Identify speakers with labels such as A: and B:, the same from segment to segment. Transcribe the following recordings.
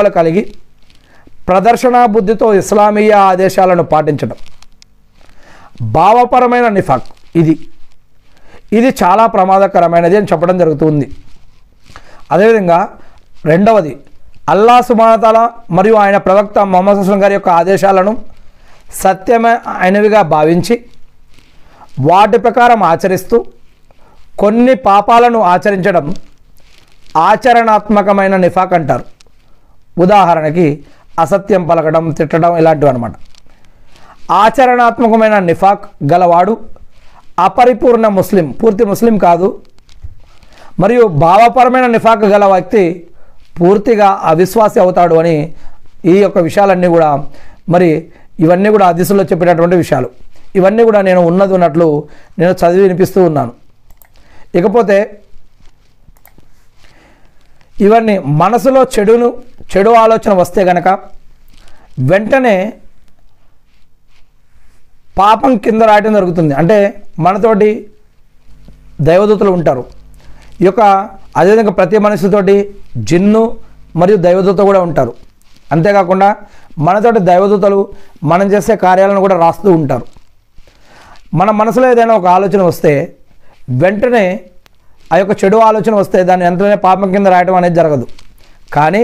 A: కలిగి ప్రదర్శనా బుద్ధితో ఇస్లామీయ ఆదేశాలను పాటించడం భావపరమైన నిఫాక్ ఇది చాలా ప్రమాదకరమైనది అని చెప్పడం జరుగుతుంది. అదేవిధంగా రెండవది అల్లాహ్ సుబ్హానహు వ తఆలా మరియు ఆయన ప్రవక్త ముహమ్మద్ సల్లల్లాహు అలైహి వసల్లం గారి యొక్క ఆదేశాలను సత్యమైనవిగా భావించి వాటి ప్రకారం ఆచరిస్తూ కొన్ని పాపాలను ఆచరించడం ఆచరణాత్మకమైన నిఫాక్ అంటారు. ఉదాహరణకి అసత్యం పలకడం, తిట్టడం ఇలాంటివి అన్నమాట. ఆచరణాత్మకమైన నిఫాక్ గలవాడు అపరిపూర్ణ ముస్లిం, పూర్తి ముస్లిం కాదు. మరియు భావపరమైన నిఫాక్ గల వ్యక్తి పూర్తిగా అవిశ్వాసి అవుతాడు అని ఈ యొక్క విషయాలన్నీ కూడా ఇవన్నీ కూడా హదీసుల్లో చెప్పినటువంటి విషయాలు. ఇవన్నీ కూడా నేను ఉన్నట్లు నేను చదివి వినిపిస్తూ ఉన్నాను. ఇకపోతే ఇవన్నీ మనసులో చెడు ఆలోచన వస్తే గనక వెంటనే పాపం కింద రాయటం జరుగుతుంది. అంటే మనతోటి దైవదూతలు ఉంటారు. ఈ యొక్క అదేవిధంగా ప్రతి మనిషితోటి జిన్ను మరియు దైవదూత కూడా ఉంటారు. అంతేకాకుండా మనతోటి దైవదూతలు మనం చేసే కార్యాలను కూడా రాస్తూ ఉంటారు. మన మనసులో ఏదైనా ఒక ఆలోచన వస్తే వెంటనే ఆ యొక్క చెడు ఆలోచన వస్తే దాన్ని వెంటనే పాపం కింద రాయటం అనేది జరగదు. కానీ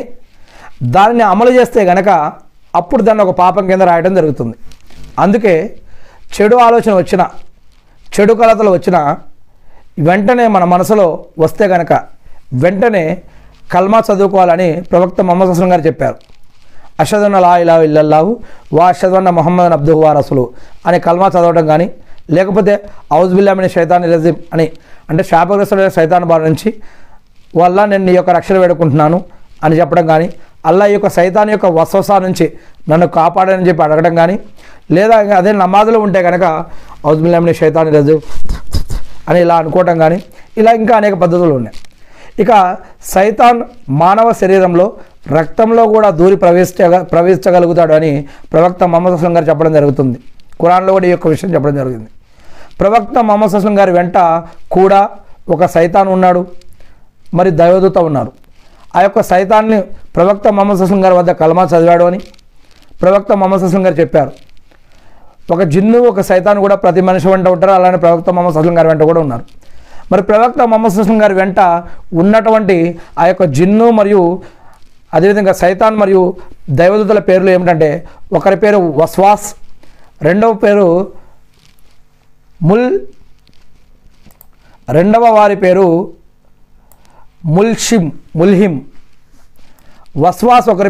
A: దానిని అమలు చేస్తే గనక అప్పుడు దాన్ని ఒక పాపం కింద రాయడం జరుగుతుంది. అందుకే చెడు ఆలోచన వచ్చినా, చెడు కలతలు వచ్చినా వెంటనే మన మనసులో వస్తే గనక వెంటనే కల్మా చదువుకోవాలని ప్రవక్త ముహమ్మద్ సల్లల్లాహు అలైహి వసల్లం గారు చెప్పారు. అషహదు అన్న లా ఇలాహా ఇల్లల్లాహు వా అషహదు అన్న ముహమ్మదన్ అబ్దుహు వా రసూలుహు అని కల్మా చదవడం కానీ, లేకపోతే ఔజు బిల్లాహి మినష్ షైతానిర్ రజీమ్ అని అంటే శాపగ్రస్తుడైన శైతాన్ బారి నుంచి వల్ల నేను నీ యొక్క రక్షణ వేడుకుంటున్నాను అని చెప్పడం కానీ, అల్లాహ్ యొక్క సైతాన్ యొక్క వస్వసా నుంచి నన్ను కాపాడని చెప్పి అడగడం కానీ, లేదా అదే నమాజులో ఉంటే కనుక ఔజు బిల్లాహి మినష్ షైతానిర్ రజీమ్ అని ఇలా అనుకోవటం కానీ, ఇలా ఇంకా అనేక పద్ధతులు ఉన్నాయి. ఇక సైతాన్ మానవ శరీరంలో రక్తంలో కూడా దూరి ప్రవేశించగలుగుతాడు అని ప్రవక్త ముహమ్మద్ సల్లల్లాహు అలైహి వసల్లం గారు చెప్పడం జరుగుతుంది. ఖురాన్లో కూడా ఈ యొక్క విషయం చెప్పడం జరిగింది. ప్రవక్త ముహమ్మద్ సల్లల్లాహు అలైహి వసల్లం గారి వెంట కూడా ఒక సైతాన్ ఉన్నాడు, మరి దైవదూత ఉన్నారు. ఆ యొక్క సైతాన్ని ప్రవక్త ముహమ్మద్ సల్లల్లాహు అలైహి వసల్లం గారి వద్ద కల్మా చదివాడు అని ప్రవక్త ముహమ్మద్ సల్లల్లాహు అలైహి వసల్లం గారు చెప్పారు. ఒక జిన్ను ఒక సైతాన్ కూడా ప్రతి మనిషి వెంట ఉంటారు. అలానే ప్రవక్త ముహమ్మద్ సల్లల్లాహు అలైహి వసల్లం గారి వెంట కూడా ఉన్నారు. మరి ప్రవక్త ముహమ్మద్ సల్లల్లాహు అలైహి వసల్లం గారి వెంట ఉన్నటువంటి ఆ యొక్క జిన్ను మరియు అదేవిధంగా సైతాన్ మరియు దైవదూతల పేర్లు ఏమిటంటే, ఒకరి పేరు వస్వాస్, రెండవ పేరు రెండవ వారి పేరు ముల్హిం. వస్వాస్ ఒకరి